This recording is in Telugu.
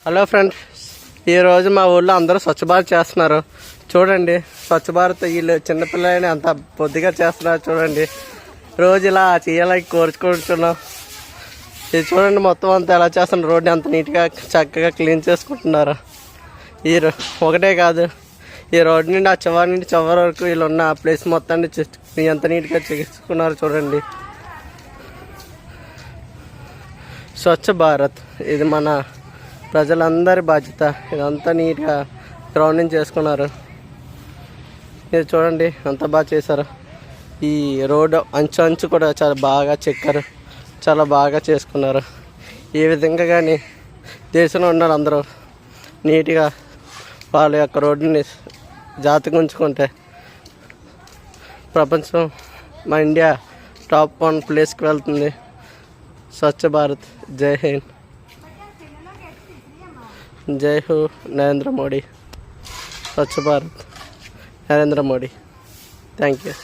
హలో ఫ్రెండ్స్, ఈరోజు మా ఊళ్ళో అందరూ స్వచ్ఛ భారత్ చేస్తున్నారు. చూడండి, స్వచ్ఛ భారత్ వీళ్ళు చిన్నపిల్లలని అంత పొద్దుగా చేస్తున్నారు. చూడండి, రోజు ఇలా చేయాలని కోరుకుంటున్నాం. ఇది చూడండి, మొత్తం అంతా ఎలా చేస్తున్నారు. రోడ్డు అంత నీట్గా చక్కగా క్లీన్ చేసుకుంటున్నారు. ఒకటే కాదు, ఈ రోడ్డు నుండి ఆ చివరి నుండి చివరి వరకు వీళ్ళు ఉన్న ప్లేస్ మొత్తాన్ని ఎంత నీట్గా చేసుకున్నారు. చూడండి, స్వచ్ఛ భారత్ ఇది మన ప్రజలందరి బాధ్యత. ఇదంతా నీట్గా గ్రౌండింగ్ చేసుకున్నారు. ఇది చూడండి ఎంత బాగా చేశారు. ఈ రోడ్డు అంచు కూడా చాలా బాగా చెక్కారు, చాలా బాగా చేసుకున్నారు. ఈ విధంగా కానీ దేశంలో ఉన్న అందరూ నీట్గా వాళ్ళ యొక్క రోడ్డుని జాగ్రత్తగా ఉంచుకుంటే ప్రపంచం మా ఇండియా టాప్ 1 ప్లేస్కి వెళ్తుంది. స్వచ్ఛ భారత్. జై హింద్, జై హో నరేంద్ర మోడీ. స్వచ్ఛ భారత్ నరేంద్ర మోడీ. Thank you.